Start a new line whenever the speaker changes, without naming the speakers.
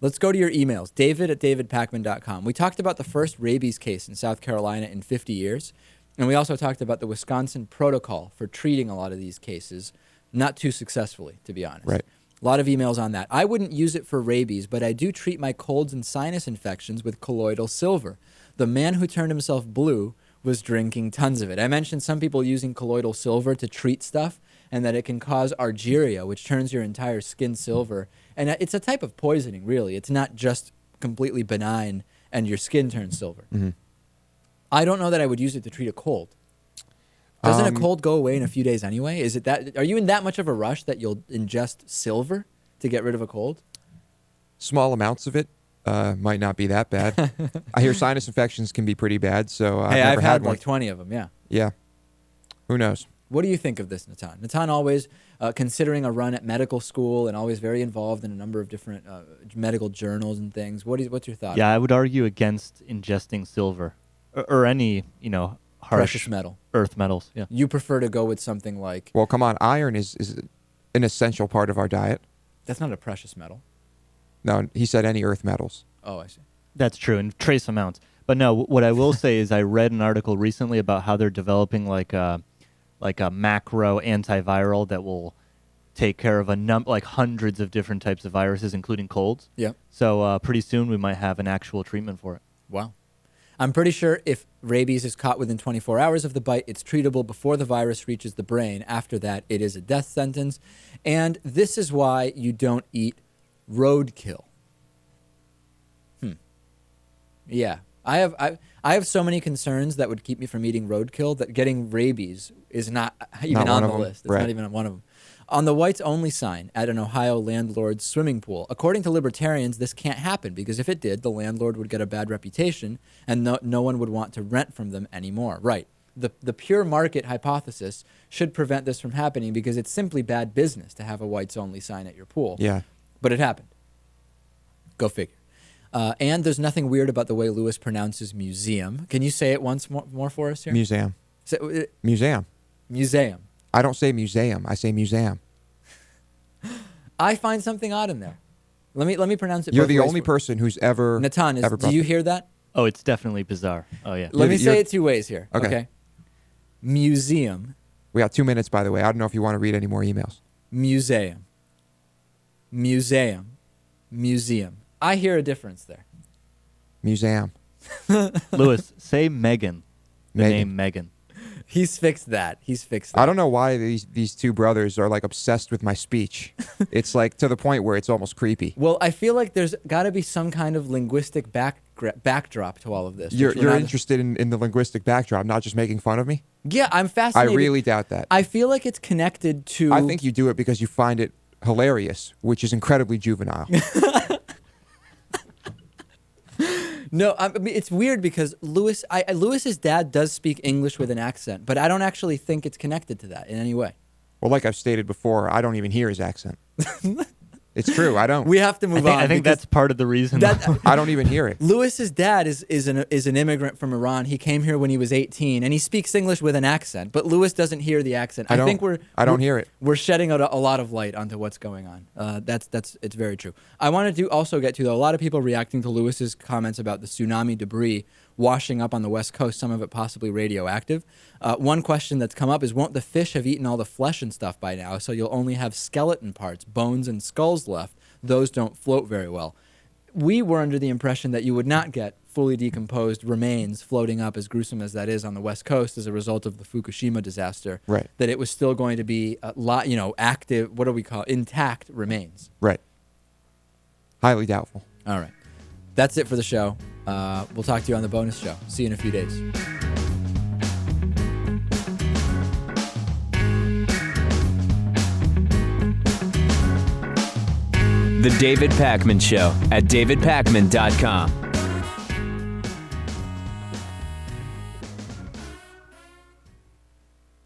Let's go to your emails. David at davidpakman.com. We talked about the first rabies case in South Carolina in 50 years. And we also talked about the Wisconsin protocol for treating a lot of these cases, not too successfully, to be honest.
Right.
A lot of emails on that. I wouldn't use it for rabies, but I do treat my colds and sinus infections with colloidal silver. The man who turned himself blue was drinking tons of it. I mentioned some people using colloidal silver to treat stuff, and that it can cause argyria, which turns your entire skin silver. And it's a type of poisoning, really. It's not just completely benign and your skin turns silver.
Mm-hmm.
I don't know that I would use it to treat a cold. Doesn't a cold go away in a few days anyway? Is it that? Are you in that much of a rush that you'll ingest silver to get rid of a cold?
Small amounts of it might not be that bad. I hear sinus infections can be pretty bad, so I've
had
one.
like 20 of them, yeah.
Yeah. Who knows?
What do you think of this, Natan? Natan always considering a run at medical school and always very involved in a number of different medical journals and things. What's your thought?
Yeah, I would argue against ingesting silver or any, harsh
precious metal,
earth metals. Yeah.
You prefer to go with something like...
Well, come on. Iron is an essential part of our diet.
That's not a precious metal.
No, he said any earth metals.
Oh, I see.
That's true, in trace amounts. But no, what I will say is I read an article recently about how they're developing like a macro antiviral that will take care of hundreds of different types of viruses, including colds.
Yeah.
So pretty soon we might have an actual treatment for it.
Wow. I'm pretty sure if rabies is caught within 24 hours of the bite, it's treatable before the virus reaches the brain. After that, it is a death sentence. And this is why you don't eat roadkill. Yeah. I have so many concerns that would keep me from eating roadkill that getting rabies is not even on the list. It's not even on one of them. On the whites only sign at an Ohio landlord's swimming pool. According to libertarians, this can't happen because if it did, the landlord would get a bad reputation and no one would want to rent from them anymore. Right. The pure market hypothesis should prevent this from happening because it's simply bad business to have a whites only sign at your pool.
Yeah.
But it happened. Go figure. And there's nothing weird about the way Lewis pronounces museum. Can you say it once more for us here?
Museum. Museum.
Museum.
I don't say museum. I say museum.
I find something odd in there. Let me pronounce it.
You're the only person who's ever.
Natan, do you hear that?
Oh, it's definitely bizarre. Oh yeah.
Let me say it two ways here.
Okay.
Museum.
We got 2 minutes, by the way. I don't know if you want to read any more emails.
Museum. Museum. Museum. I hear a difference there.
Museum.
Lewis, say Megan. The name Megan.
He's fixed that.
I don't know why these two brothers are like obsessed with my speech. It's like to the point where it's almost creepy.
Well, I feel like there's got to be some kind of linguistic backdrop to all of this.
You're interested in the linguistic backdrop, not just making fun of me?
Yeah, I'm fascinated.
I really doubt that.
I feel like it's connected to...
I think you do it because you find it hilarious, which is incredibly juvenile.
No, I mean, it's weird because Lewis's dad does speak English with an accent, but I don't actually think it's connected to that in any way.
Well, like I've stated before, I don't even hear his accent. It's true. I don't.
We have to move on.
I think that's part of the reason.
I don't even hear it.
Lewis's dad is an immigrant from Iran. He came here when he was 18, and he speaks English with an accent. But Lewis doesn't hear the accent. I don't
hear it.
We're shedding a lot of light onto what's going on. It's very true. I wanted to also get to though a lot of people reacting to Lewis's comments about the tsunami debris washing up on the West Coast, some of it possibly radioactive. One question that's come up is, won't the fish have eaten all the flesh and stuff by now, so you'll only have skeleton parts, bones and skulls left? Those don't float very well. We were under the impression that you would not get fully decomposed remains floating up, as gruesome as that is, on the West Coast as a result of the Fukushima disaster.
Right.
That it was still going to be active, what do we call it? Intact remains.
Right. Highly doubtful.
All right. That's it for the show. We'll talk to you on the bonus show. See you in a few days.
The David Pakman Show at davidpakman.com.